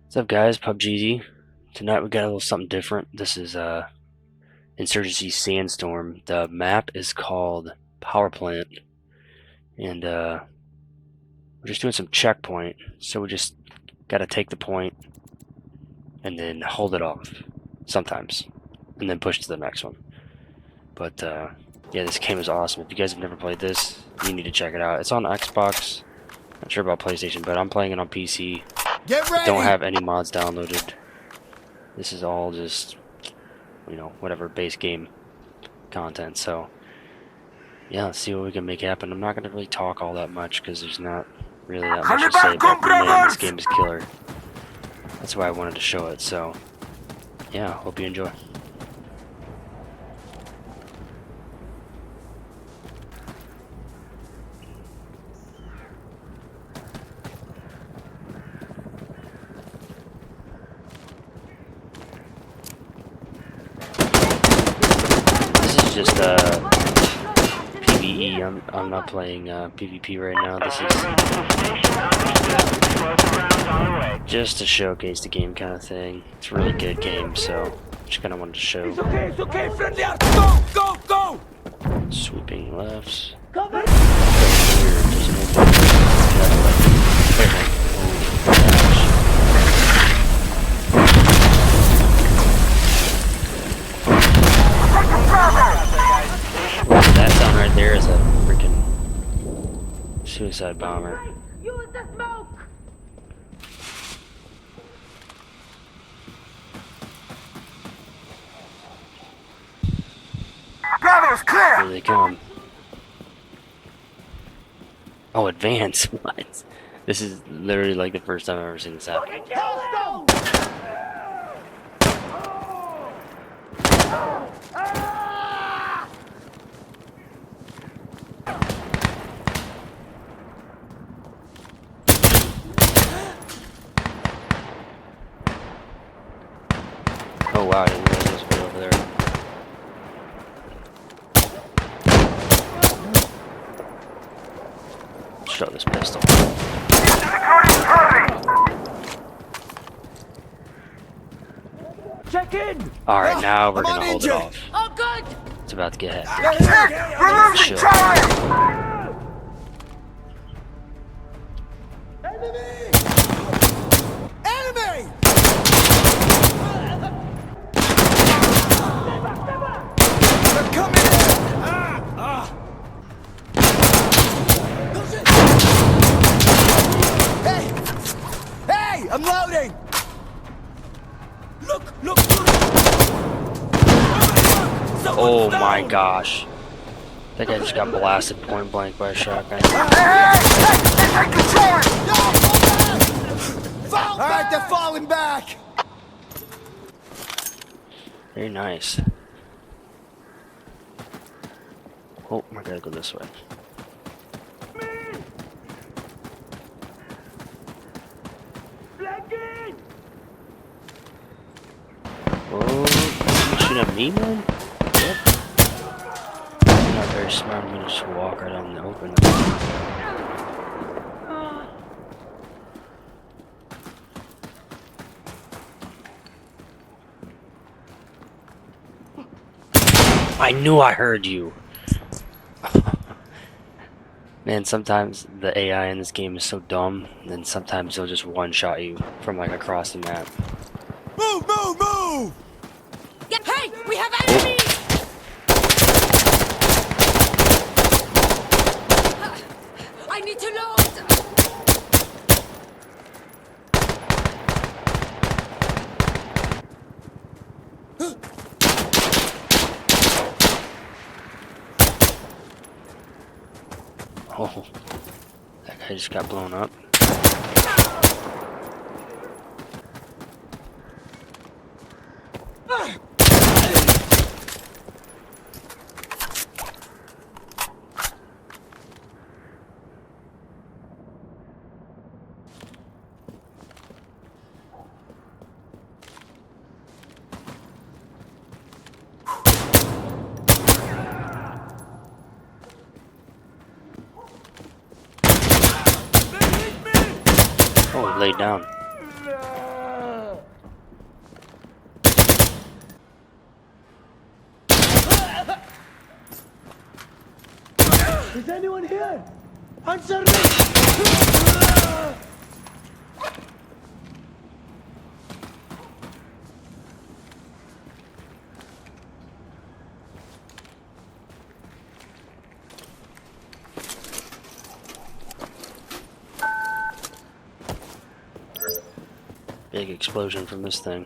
What's up, guys? PUBG. Tonight we got a little something different. This is Insurgency Sandstorm. The map is called Power Plant, and we're just doing some checkpoint. So we just gotta take the point and then hold it off sometimes, and then push to the next one. But yeah, this game is awesome. If you guys have never played this, you need to check it out. It's on Xbox. Not sure about PlayStation, but I'm playing it on PC. Get ready. Don't have any mods downloaded. This is all just, whatever base game content. So yeah, let's see what we can make happen. I'm not going to really talk all that much because there's not really that much to say, but man, this game is killer. That's why I wanted to show it. So yeah, hope you enjoy. Just PvE. I'm not playing PvP right now. This is just to showcase the game kind of thing. It's a really good game, so just kind of wanted to show. It's okay, friendly. Go! Sweeping lefts. Cover. That sound right there is a freaking suicide bomber. Use the smoke! Bravo's clear. Here they come. Oh, advance. What? This is literally like the first time I've ever seen this happen. Oh wow, I didn't realize it was way over there. Show this pistol. Check in. Alright, now we're gonna hold it off. Oh, good! It's about to get hectic. We're losing time. Enemy! They're coming in! Hey! I'm loading! Look! Oh my gosh. That guy just got blasted point blank by a shotgun. Hey! Take control! Alright, they're falling back! Very nice. Oh, I gotta go this way. Oh, you shoot at me, man? Yep. Not very smart. I'm gonna just walk right out in the open. I knew I heard you. Man, sometimes the AI in this game is so dumb, and sometimes they'll just one-shot you from like across the map. Move! Yeah, hey! We have enemies! I need to load! Oh, that guy just got blown up. Oh, he laid down. Is anyone here? Answer me! Big explosion from this thing.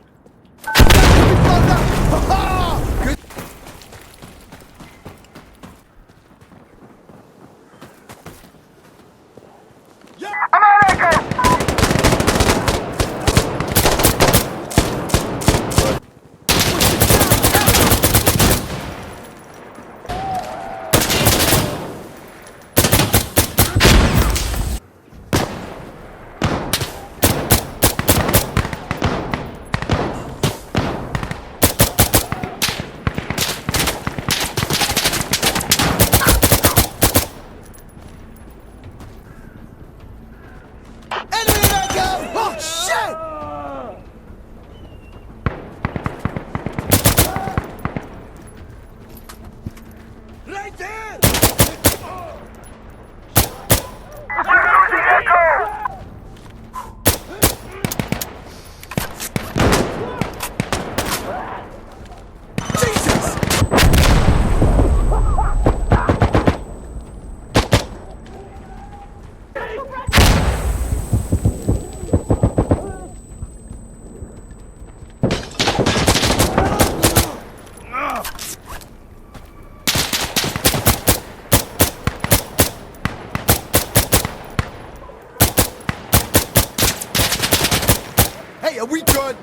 Hey, are we good?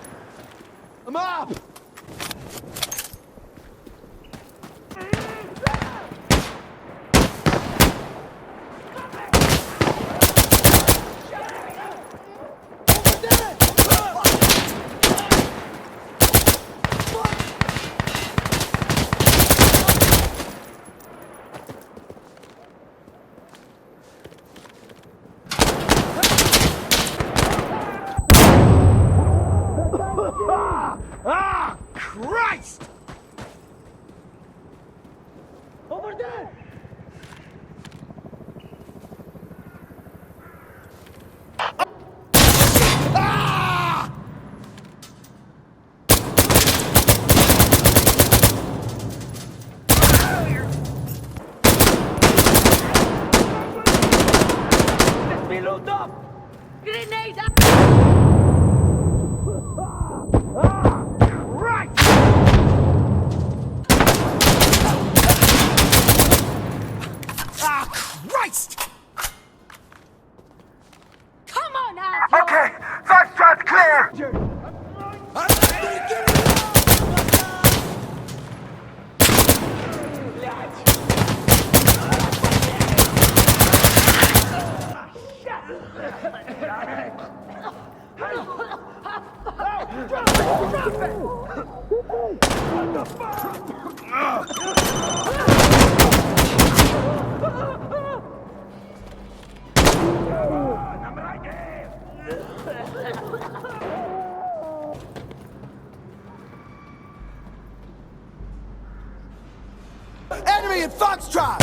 I'm up! Ah! Christ! Over there! Ah! Let me load up! Grenade! Christ! Come on, asshole! Okay, first shot's clear! Enemy in Foxtrot!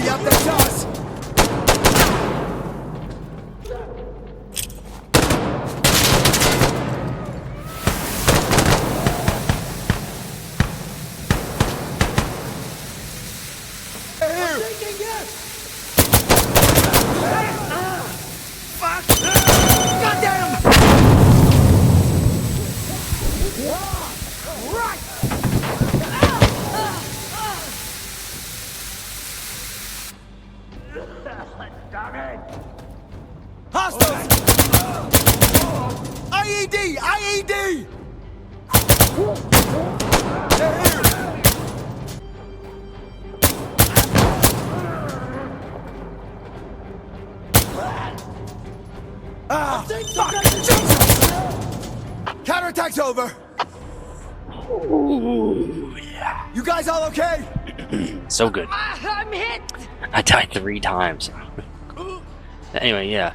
Yep, that's us! Hostiles! IED! IED! Ah, fuck! Jesus! Counterattack's over! Ooh, yeah. You guys all okay? So good. I'm hit. I died 3 times. Anyway, yeah.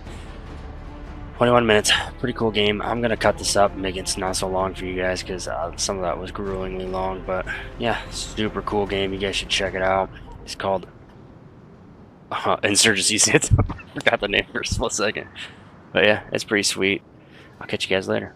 21 minutes. Pretty cool game. I'm going to cut this up and make it not so long for you guys because some of that was gruelingly long. But yeah, super cool game. You guys should check it out. It's called Insurgency Sandstorm. I forgot the name for a split second. But yeah, it's pretty sweet. I'll catch you guys later.